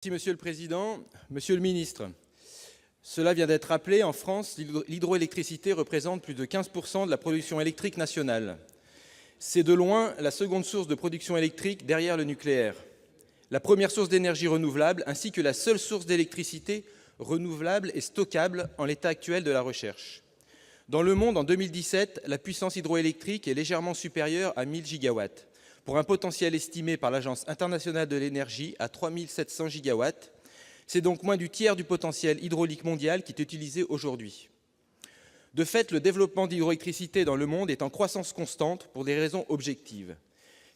Merci, Monsieur le Président. Monsieur le Ministre, cela vient d'être rappelé, en France, l'hydroélectricité représente plus de 15% de la production électrique nationale. C'est de loin la seconde source de production électrique derrière le nucléaire, la première source d'énergie renouvelable, ainsi que la seule source d'électricité renouvelable et stockable en l'état actuel de la recherche. Dans le monde, en 2017, la puissance hydroélectrique est légèrement supérieure à 1000 gigawatts, pour un potentiel estimé par l'Agence internationale de l'énergie à 3700 gigawatts. C'est donc moins du tiers du potentiel hydraulique mondial qui est utilisé aujourd'hui. De fait, le développement d'hydroélectricité dans le monde est en croissance constante pour des raisons objectives.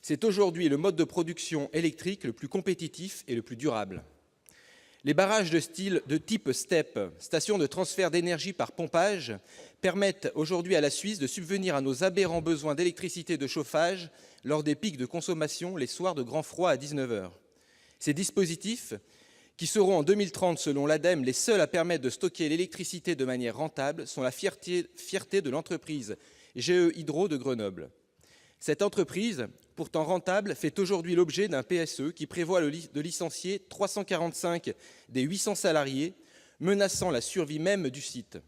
C'est aujourd'hui le mode de production électrique le plus compétitif et le plus durable. Les barrages de type STEP, station de transfert d'énergie par pompage, permettent aujourd'hui à la Suisse de subvenir à nos aberrants besoins d'électricité de chauffage lors des pics de consommation les soirs de grand froid à 19 h. Ces dispositifs, qui seront en 2030 selon l'ADEME les seuls à permettre de stocker l'électricité de manière rentable, sont la fierté de l'entreprise GE Hydro de Grenoble. Cette entreprise, pourtant rentable, fait aujourd'hui l'objet d'un PSE qui prévoit de licencier 345 des 800 salariés, menaçant la survie même du site.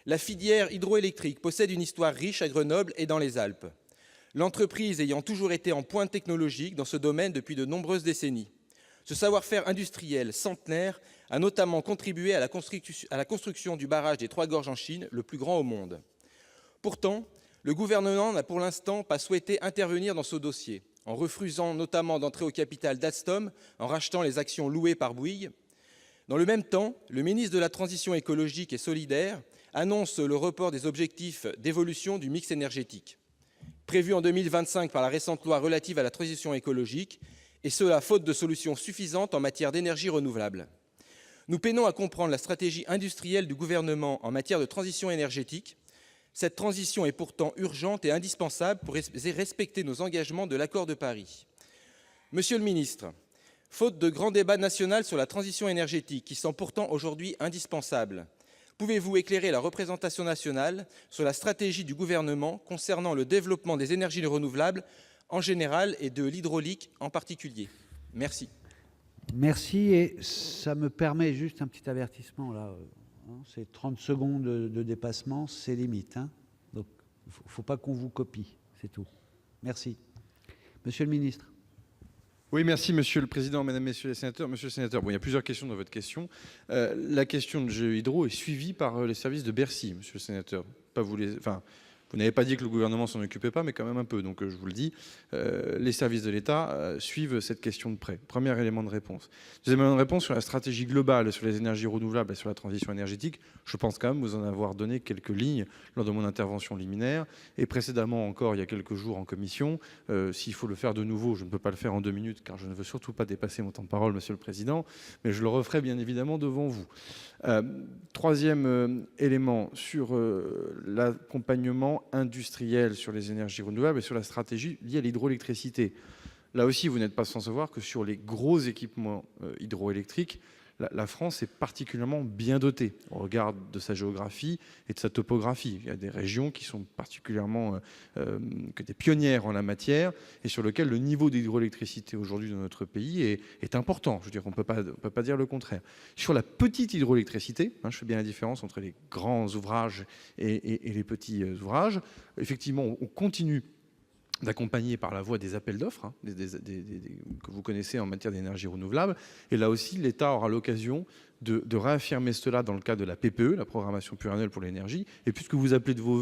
La filière hydroélectrique possède une histoire riche à Grenoble et dans les Alpes, l'entreprise ayant toujours été en pointe technologique dans ce domaine depuis de nombreuses décennies. Ce savoir-faire industriel centenaire a notamment contribué à la construction du barrage des Trois Gorges en Chine, le plus grand au monde. Pourtant, le gouvernement n'a pour l'instant pas souhaité intervenir dans ce dossier, en refusant notamment d'entrer au capital d'Alstom, en rachetant les actions louées par Bouygues. Dans le même temps, le ministre de la Transition écologique et solidaire annonce le report des objectifs d'évolution du mix énergétique, prévu en 2025 par la récente loi relative à la transition écologique, et cela faute de solutions suffisantes en matière d'énergie renouvelable. Nous peinons à comprendre la stratégie industrielle du gouvernement en matière de transition énergétique. Cette transition est pourtant urgente et indispensable pour respecter nos engagements de l'accord de Paris. Monsieur le ministre, faute de grand débat national sur la transition énergétique, qui semble pourtant aujourd'hui indispensable, pouvez-vous éclairer la représentation nationale sur la stratégie du gouvernement concernant le développement des énergies renouvelables en général et de l'hydraulique en particulier? Merci. Merci, et ça me permet juste un petit avertissement là. C'est 30 secondes de dépassement, c'est limite. Donc, il ne faut pas qu'on vous copie, c'est tout. Merci. Monsieur le ministre. Oui, merci, Monsieur le Président, Mesdames, Messieurs les sénateurs. Monsieur le sénateur, il y a plusieurs questions dans votre question. La question de GE Hydro est suivie par les services de Bercy, Monsieur le sénateur. Vous n'avez pas dit que le gouvernement s'en occupait pas, mais quand même un peu. Donc, je vous le dis, les services de l'État suivent cette question de près. Premier élément de réponse. Deuxième élément de réponse sur la stratégie globale, sur les énergies renouvelables et sur la transition énergétique. Je pense quand même vous en avoir donné quelques lignes lors de mon intervention liminaire. Et précédemment encore, il y a quelques jours en commission. S'il faut le faire de nouveau, je ne peux pas le faire en 2 minutes, car je ne veux surtout pas dépasser mon temps de parole, Monsieur le Président. Mais je le referai bien évidemment devant vous. Troisième élément sur l'accompagnement industriel sur les énergies renouvelables et sur la stratégie liée à l'hydroélectricité. Là aussi, vous n'êtes pas sans savoir que sur les gros équipements hydroélectriques, la France est particulièrement bien dotée au regard de sa géographie et de sa topographie. Il y a des régions qui sont particulièrement des pionnières en la matière et sur lesquelles le niveau d'hydroélectricité aujourd'hui dans notre pays est important. Je veux dire, on ne peut pas dire le contraire. Sur la petite hydroélectricité, je fais bien la différence entre les grands ouvrages et les petits ouvrages, effectivement, on continue d'accompagner par la voie des appels d'offres, que vous connaissez en matière d'énergie renouvelable. Et là aussi, l'État aura l'occasion de réaffirmer cela dans le cadre de la PPE, la programmation pluriannuelle pour l'énergie. Et puisque vous appelez de vos voeux